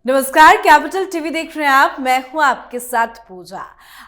नमस्कार, capital TV देख रहे हैं आप। मैं हूं आपके साथ पूजा।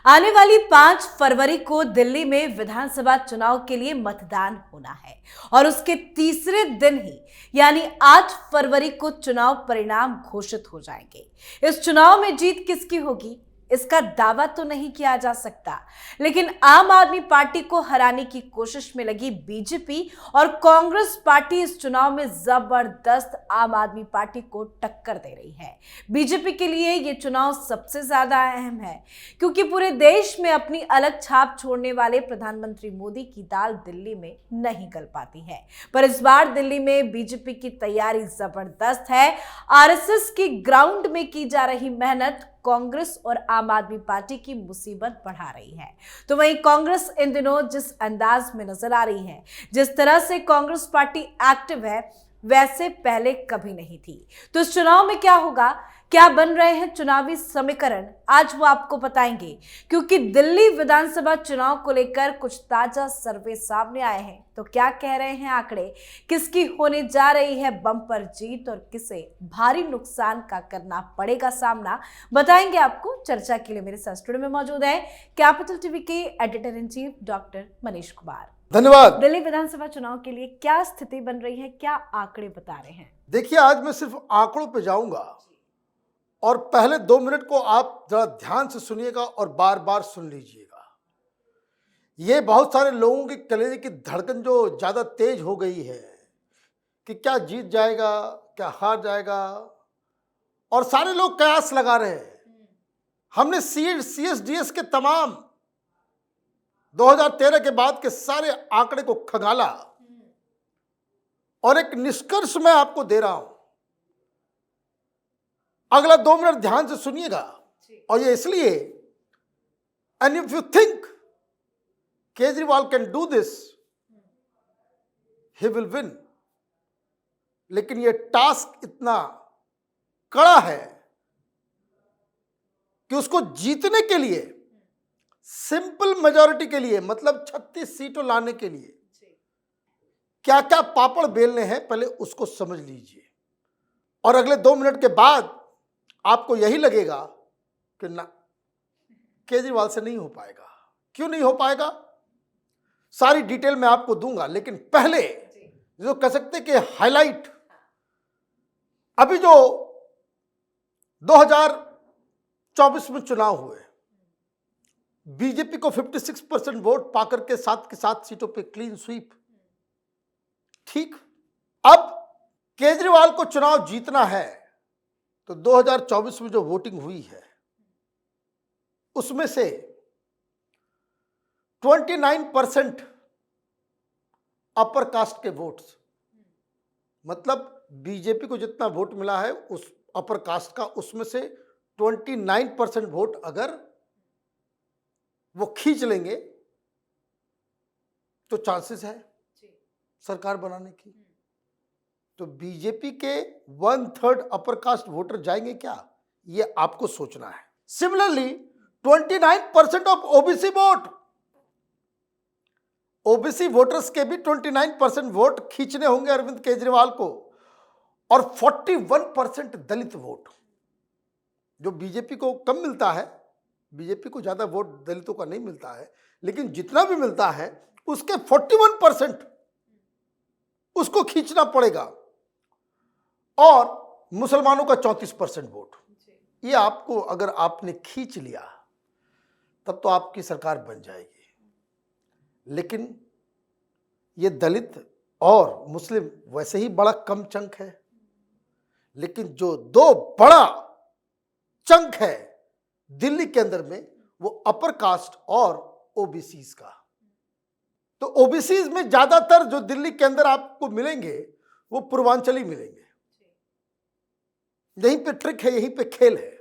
आने वाली 5 फरवरी को दिल्ली में विधानसभा चुनाव के लिए मतदान होना है और उसके तीसरे दिन ही यानी 8 फरवरी को चुनाव परिणाम घोषित हो जाएंगे। इस चुनाव में जीत किसकी होगी इसका दावा तो नहीं किया जा सकता, लेकिन आम आदमी पार्टी को हराने की कोशिश में लगी बीजेपी और कांग्रेस पार्टी इस चुनाव में जबरदस्त आम आदमी पार्टी को टक्कर दे रही है। बीजेपी के लिए यह चुनाव सबसे ज्यादा अहम है क्योंकि पूरे देश में अपनी अलग छाप छोड़ने वाले प्रधानमंत्री मोदी की दाल दिल्ली में नहीं गल पाती है। पर इस बार दिल्ली में बीजेपी की तैयारी जबरदस्त है। आरएसएस की ग्राउंड में की जा रही मेहनत कांग्रेस और आम आदमी पार्टी की मुसीबत बढ़ा रही है। तो वहीं कांग्रेस इन दिनों जिस अंदाज में नजर आ रही है, जिस तरह से कांग्रेस पार्टी एक्टिव है, वैसे पहले कभी नहीं थी। तो इस चुनाव में क्या होगा, क्या बन रहे हैं चुनावी समीकरण, आज वो आपको बताएंगे क्योंकि दिल्ली विधानसभा चुनाव को लेकर कुछ ताजा सर्वे सामने आए हैं। तो क्या कह रहे हैं आंकड़े, किसकी होने जा रही है बम्पर जीत और किसे भारी नुकसान का करना पड़ेगा सामना, बताएंगे आपको। चर्चा के लिए मेरे साथ स्टूडियो में मौजूद है कैपिटल टीवी के editor in chief doctor Manish Kumar. धन्यवाद। दिल्ली विधानसभा चुनाव के लिए क्या स्थिति बन रही है, क्या आंकड़े बता रहे हैं? देखिए, आज मैं सिर्फ आंकड़ों पे जाऊंगा और पहले 2 मिनट को आप जरा ध्यान से सुनिएगा और बार बार सुन लीजिएगा। ये बहुत सारे लोगों के कलेजे की धड़कन जो ज्यादा तेज हो गई है कि क्या जीत जाएगा, क्या हार जाएगा, और सारे लोग कयास लगा रहे हैं। हमने सीएसडीएस के तमाम 2013 के बाद के सारे आंकड़े को खंगाला और एक निष्कर्ष मैं आपको दे रहा हूं। अगला 2 मिनट ध्यान से सुनिएगा, और ये इसलिए, and if you think Kejriwal can do this, he will win. लेकिन ये टास्क इतना कड़ा है कि उसको जीतने के लिए, सिंपल मेजॉरिटी के लिए, मतलब 36 सीटों लाने के लिए क्या क्या पापड़ बेलने हैं, पहले उसको समझ लीजिए। और अगले 2 मिनट के बाद आपको यही लगेगा कि ना, केजरीवाल से नहीं हो पाएगा। क्यों नहीं हो पाएगा, सारी डिटेल मैं आपको दूंगा। लेकिन पहले जो कह सकते कि हाईलाइट, अभी जो 2024 में चुनाव हुए, बीजेपी को 56% वोट पाकर के साथ सीटों पे क्लीन स्वीप। ठीक, अब केजरीवाल को चुनाव जीतना है तो 2024 में जो वोटिंग हुई है उसमें से 29% अपर कास्ट के वोट्स, मतलब बीजेपी को जितना वोट मिला है उस अपर कास्ट का, उसमें से 29% वोट अगर वो खींच लेंगे तो चांसेस है सरकार बनाने की। तो बीजेपी के 1/3 अपर कास्ट वोटर जाएंगे क्या, ये आपको सोचना है। Similarly 29% of OBC vote, OBC voters के भी 29% वोट खींचने होंगे अरविंद केजरीवाल को, और 41% दलित वोट, जो बीजेपी को कम मिलता है। बीजेपी को ज्यादा वोट दलितों का नहीं मिलता है, लेकिन जितना भी मिलता है उसके 41% उसको खींचना पड़ेगा, और मुसलमानों का 34% वोट। ये आपको, अगर आपने खींच लिया तब तो आपकी सरकार बन जाएगी। लेकिन ये दलित और मुस्लिम वैसे ही बड़ा कम चंक है, लेकिन जो 2 बड़ा चंक है दिल्ली के अंदर में, वो अपर कास्ट और ओबीसीज का। तो ओबीसीज में ज्यादातर जो दिल्ली के अंदर आपको मिलेंगे वो पूर्वांचली मिलेंगे। यहीं पे ट्रिक है, यहीं पे खेल है।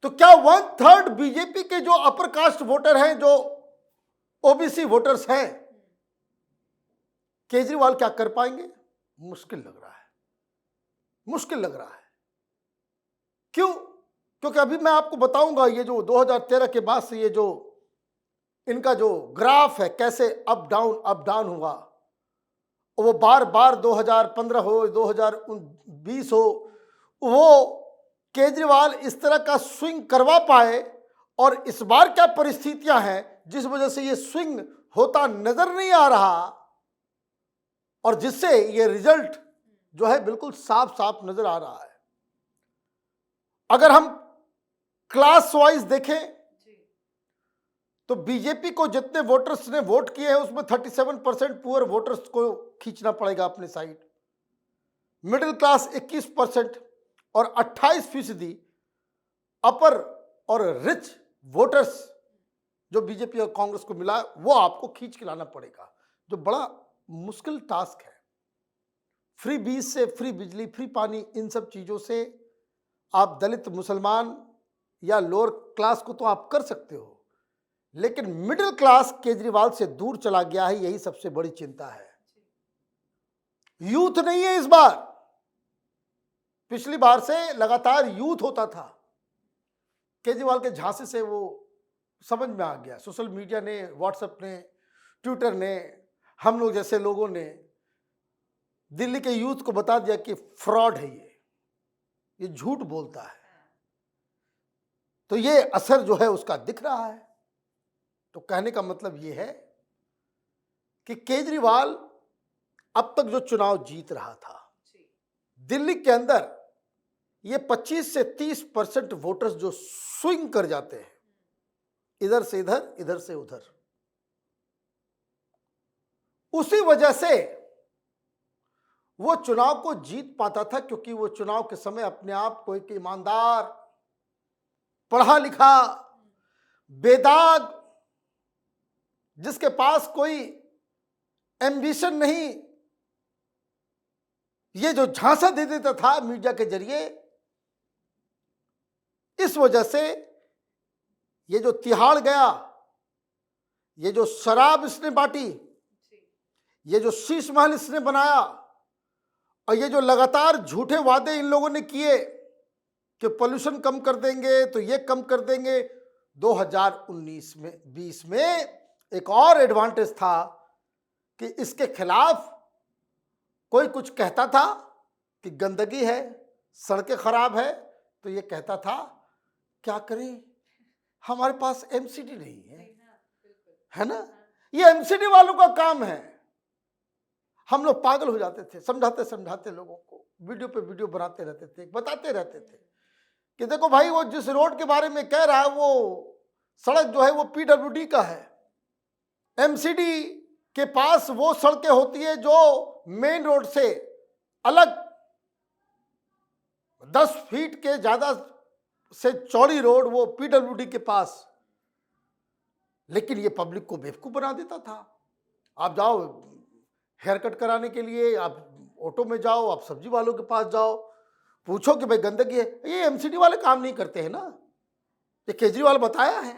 तो क्या 1/3 बीजेपी के जो अपर कास्ट वोटर हैं, जो ओबीसी वोटर्स हैं, केजरीवाल क्या कर पाएंगे? मुश्किल लग रहा है, मुश्किल लग रहा है। क्यों? क्योंकि अभी मैं आपको बताऊंगा ये जो 2013 के बाद से ये जो इनका जो ग्राफ है, कैसे अप डाउन हुआ, वो बार बार 2015 हो, 2020 हो, वो केजरीवाल इस तरह का स्विंग करवा पाए, और इस बार क्या परिस्थितियां हैं जिस वजह से ये स्विंग होता नजर नहीं आ रहा, और जिससे ये रिजल्ट जो है बिल्कुल साफ साफ नजर आ रहा है। अगर हम क्लास वाइज देखें तो बीजेपी को जितने वोटर्स ने वोट किए हैं उसमें 37% पुअर वोटर्स को खींचना पड़ेगा अपने साइड, मिडिल क्लास 21% और 28% अपर और रिच वोटर्स जो बीजेपी और कांग्रेस को मिला वो आपको खींच के लाना पड़ेगा, जो बड़ा मुश्किल टास्क है। फ्री बीज से, फ्री बिजली, फ्री पानी, इन सब चीजों से आप दलित, मुसलमान या लोअर क्लास को तो आप कर सकते हो, लेकिन मिडिल क्लास केजरीवाल से दूर चला गया है, यही सबसे बड़ी चिंता है। यूथ नहीं है इस बार, पिछली बार से लगातार यूथ होता था। केजरीवाल के झांसे से वो समझ में आ गया, सोशल मीडिया ने, व्हाट्सएप ने, ट्विटर ने, हम लोग जैसे लोगों ने दिल्ली के यूथ को बता दिया कि फ्रॉड है, ये झूठ बोलता है। तो ये असर जो है उसका दिख रहा है। तो कहने का मतलब ये है कि केजरीवाल अब तक जो चुनाव जीत रहा था, दिल्ली के अंदर ये 25 से 30% वोटर्स जो स्विंग कर जाते हैं, इधर से इधर, इधर से उधर, उसी वजह से वो चुनाव को जीत पाता था, क्योंकि वो चुनाव के समय अपने आप को एक ईमानदार, पढ़ा लिखा, बेदाग, जिसके पास कोई एम्बिशन नहीं, ये जो झांसा दे देता था मीडिया के जरिए, इस वजह से ये जो तिहाड़ गया, ये जो शराब इसने बांटी, ये जो शीश महल इसने बनाया, और ये जो लगातार झूठे वादे इन लोगों ने किए कि पोल्यूशन कम कर देंगे, तो ये कम कर देंगे। 2019 में 20 में एक और एडवांटेज था कि इसके खिलाफ कोई कुछ कहता था कि गंदगी है, सड़कें खराब है, तो ये कहता था क्या करें, हमारे पास एमसीडी नहीं है ना। ये एमसीडी वालों का काम है। हम लोग पागल हो जाते थे, समझाते समझाते लोगों को, वीडियो पे वीडियो बनाते रहते थे, बताते रहते थे कि देखो भाई, वो जिस रोड के बारे में कह रहा है वो सड़क जो है वो पीडब्ल्यूडी का है। एमसीडी के पास वो सड़कें होती है जो मेन रोड से अलग 10 फीट के ज्यादा से चौड़ी रोड, वो पीडब्ल्यूडी के पास। लेकिन ये पब्लिक को बेवकूफ बना देता था। आप जाओ हेयर कट कराने के लिए, आप ऑटो में जाओ, आप सब्जी वालों के पास जाओ, पूछो कि भाई गंदगी है, ये एमसीडी वाले काम नहीं करते हैं ना, ये केजरीवाल बताया है।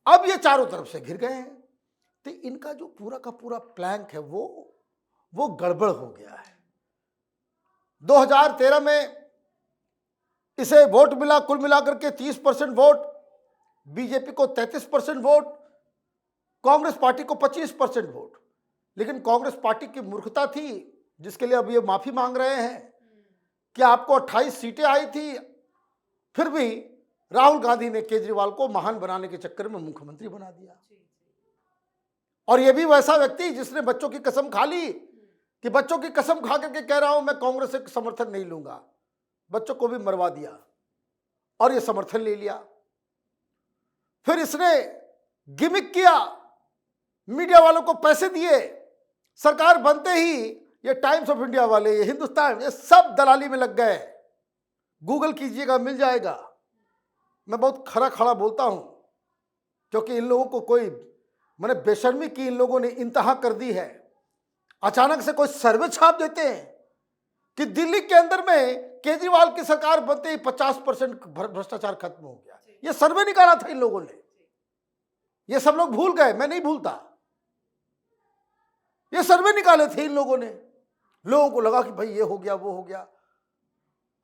अब ये चारों तरफ से घिर गए हैं, तो इनका जो पूरा का पूरा प्लान है वो गड़बड़ हो गया है। 2013 में इसे वोट मिला कुल मिलाकर के 30% वोट, बीजेपी को 33% वोट, कांग्रेस पार्टी को 25% वोट। लेकिन कांग्रेस पार्टी की मूर्खता थी, जिसके लिए अब ये माफी मांग रहे हैं कि आपको 28 सीटें आई थी, फिर भी राहुल गांधी ने केजरीवाल को महान बनाने के चक्कर में मुख्यमंत्री बना दिया। और ये भी वैसा व्यक्ति जिसने बच्चों की कसम खा ली कि बच्चों की कसम खा करके कह रहा हूं मैं कांग्रेस से समर्थन नहीं लूंगा, बच्चों को भी मरवा दिया और ये समर्थन ले लिया। फिर इसने गिमिक किया, मीडिया वालों को पैसे दिए, सरकार बनते ही ये टाइम्स ऑफ इंडिया वाले, ये हिंदुस्तान, ये सब दलाली में लग गए। गूगल कीजिएगा, मिल जाएगा। मैं बहुत खरा खड़ा बोलता हूं, क्योंकि इन लोगों को कोई मैंने बेशर्मी की इन लोगों ने इंतहा कर दी है। अचानक से कोई सर्वे छाप देते हैं कि दिल्ली के अंदर में केजरीवाल की सरकार बनते ही 50% भ्रष्टाचार खत्म हो गया। ये सर्वे निकाला था इन लोगों ने, ये सब लोग भूल गए, मैं नहीं भूलता। ये सर्वे निकाले थे इन लोगों ने, लोगों को लगा कि भाई ये हो गया वो हो गया,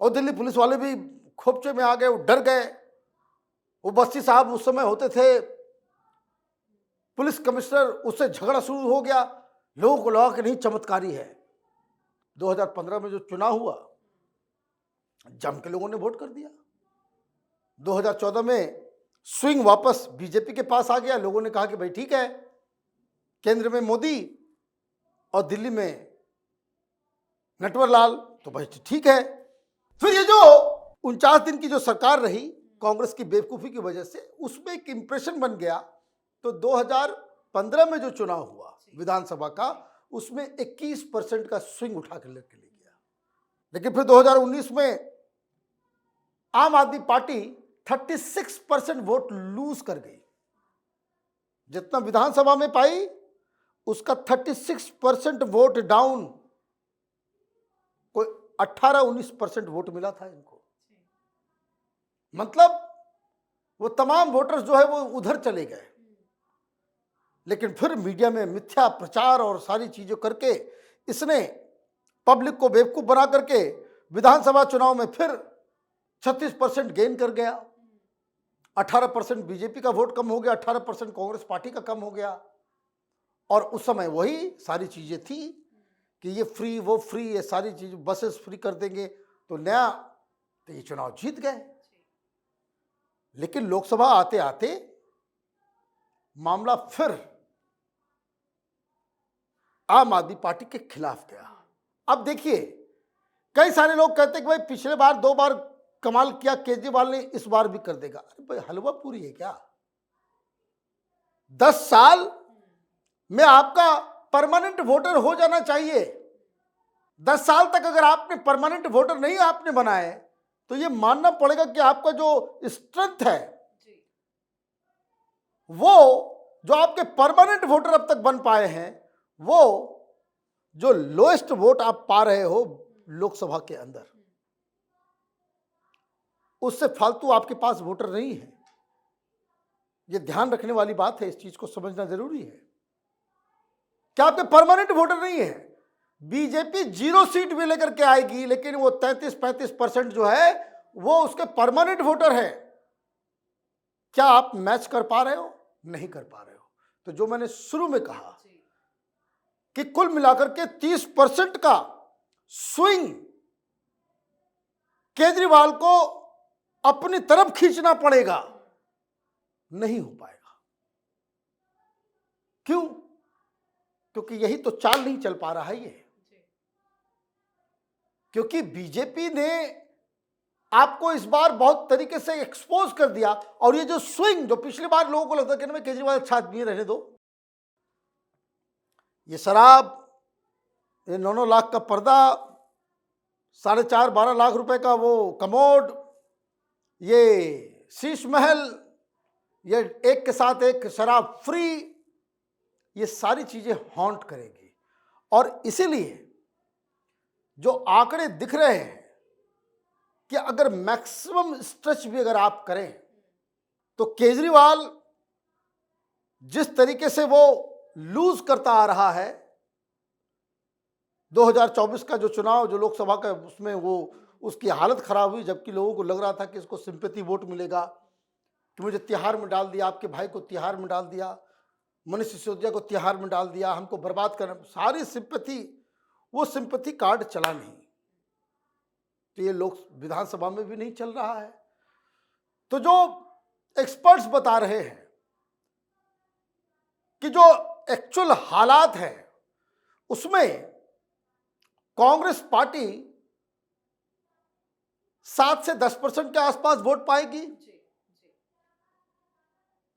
और दिल्ली पुलिस वाले भी खोपचे में आ गए, वो डर गए। वो बस्ती साहब उस समय होते थे पुलिस कमिश्नर, उससे झगड़ा शुरू हो गया, लोगों को लगा कि नहीं चमत्कारी है। 2015 में जो चुनाव हुआ जम के लोगों ने वोट कर दिया। 2014 में स्विंग वापस बीजेपी के पास आ गया। लोगों ने कहा कि भाई ठीक है, केंद्र में मोदी और दिल्ली में नटवरलाल, तो भाई ठीक है। फिर ये जो 49 दिन की जो सरकार रही कांग्रेस की बेवकूफ़ी की वजह से, उसमें एक इंप्रेशन बन गया। तो 2015 में जो चुनाव हुआ विधानसभा का, उसमें 21% का स्विंग उठा कर लेके ले गया। लेकिन फिर 2019 में आम आदमी पार्टी 36% वोट लूज कर गई। जितना विधानसभा में पाई उसका 36% वोट डाउन, कोई 18-19% वोट मिला था इनको। मतलब वो तमाम वोटर्स जो है वो उधर चले गए। लेकिन फिर मीडिया में मिथ्या प्रचार और सारी चीजें करके इसने पब्लिक को बेवकूफ बना करके विधानसभा चुनाव में फिर 36% गेन कर गया। 18% बीजेपी का वोट कम हो गया, 18% कांग्रेस पार्टी का कम हो गया। और उस समय वही सारी चीजें थी कि ये फ्री वो फ्री, ये सारी चीज बसेस फ्री कर देंगे तो नया, तो ये चुनाव जीत गए। लेकिन लोकसभा आते आते मामला फिर आम आदमी पार्टी के खिलाफ गया। अब देखिए, कई सारे लोग कहते हैं कि भाई पिछले बार 2 बार कमाल किया केजरीवाल ने, इस बार भी कर देगा। अरे भाई हलवा पूरी है क्या? 10 साल में आपका परमानेंट वोटर हो जाना चाहिए। 10 साल तक अगर आपने परमानेंट वोटर नहीं आपने बनाए तो ये मानना पड़ेगा कि आपका जो स्ट्रेंथ है वो, जो आपके परमानेंट वोटर अब तक बन पाए हैं, वो जो लोएस्ट वोट आप पा रहे हो लोकसभा के अंदर, उससे फालतू आपके पास वोटर नहीं है। ये ध्यान रखने वाली बात है, इस चीज को समझना जरूरी है कि आपके परमानेंट वोटर नहीं है। बीजेपी 0 सीट भी लेकर के आएगी, लेकिन वो 33-35% जो है वो उसके परमानेंट वोटर है। क्या आप मैच कर पा रहे हो? नहीं कर पा रहे हो। तो जो मैंने शुरू में कहा कि कुल मिलाकर के 30% का स्विंग केजरीवाल को अपनी तरफ खींचना पड़ेगा, नहीं हो पाएगा। क्यों? क्योंकि यही तो चाल नहीं चल पा रहा है ये। क्योंकि बीजेपी ने आपको इस बार बहुत तरीके से एक्सपोज कर दिया। और ये जो स्विंग, जो पिछली बार लोगों को लगता है कि केजरीवाल अच्छा आदमी है, रहने दो, ये शराब, ये 9-9 लाख का पर्दा, 4.5-12 लाख रुपए का वो कमोड, ये शीश महल, ये एक के साथ एक शराब फ्री, ये सारी चीजें हॉन्ट करेगी। और इसीलिए जो आंकड़े दिख रहे हैं कि अगर मैक्सिमम स्ट्रेच भी अगर आप करें तो केजरीवाल जिस तरीके से वो लूज करता आ रहा है, 2024 का जो चुनाव, जो लोकसभा का, उसमें वो उसकी हालत खराब हुई। जबकि लोगों को लग रहा था कि इसको सिंपैथी वोट मिलेगा, कि मुझे तिहाड़ में डाल दिया, आपके भाई को तिहाड़ में डाल दिया, मनीष सिसोदिया को तिहाड़ में डाल दिया, हमको बर्बाद करना, सारी सिंपैथी, वो सिंपैथी कार्ड चला नहीं। तो ये लोग विधानसभा में भी नहीं चल रहा है। तो जो एक्सपर्ट्स बता रहे हैं कि जो एक्चुअल हालात है उसमें कांग्रेस पार्टी 7 से 10% के आसपास वोट पाएगी।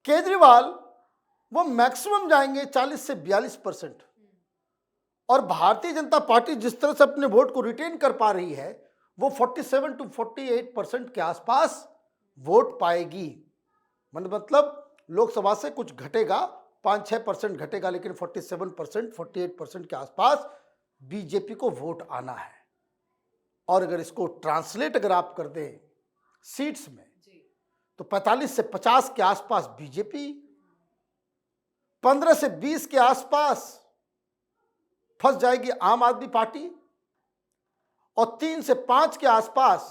केजरीवाल वो मैक्सिमम जाएंगे 40 से 42%। और भारतीय जनता पार्टी जिस तरह से अपने वोट को रिटेन कर पा रही है, वो 47 to 48% के आसपास वोट पाएगी। मतलब लोकसभा से कुछ घटेगा, 5-6% घटेगा, लेकिन 47%, 48% के आसपास बीजेपी को वोट आना है। और अगर इसको ट्रांसलेट अगर आप कर दें सीट्स में, तो 45 से 50 के आसपास बीजेपी, 15 से 20 के आसपास फंस जाएगी आम आदमी पार्टी, और 3 से 5 के आसपास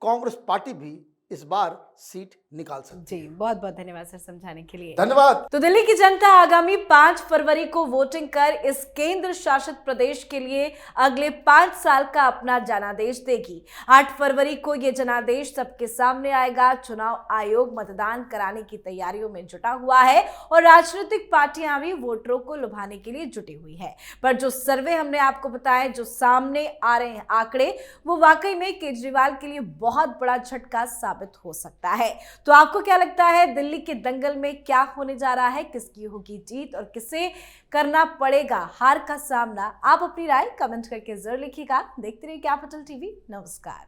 कांग्रेस पार्टी भी इस बार सीट निकाल सकती जी, बहुत बहुत धन्यवाद सर समझाने के लिए। है। धन्यवाद। तो दिल्ली की जनता आगामी 5 फरवरी को वोटिंग कर इस केंद्र शासित प्रदेश के लिए अगले 5 साल का अपना जनादेश देगी। 8 फरवरी को यह जनादेश सबके सामने आएगा। चुनाव आयोग मतदान कराने की तैयारियों में जुटा हुआ है और राजनीतिक पार्टियां भी वोटरों को लुभाने के लिए जुटी हुई है। पर जो सर्वे हमने आपको बताया, जो सामने आ रहे हैं आंकड़े, वो वाकई में केजरीवाल के लिए बहुत बड़ा झटका साबित हो सकता है। तो आपको क्या लगता है, दिल्ली के दंगल में क्या होने जा रहा है? किसकी होगी जीत और किसे करना पड़ेगा हार का सामना? आप अपनी राय कमेंट करके जरूर लिखिएगा। देखते रहिए कैपिटल टीवी। नमस्कार।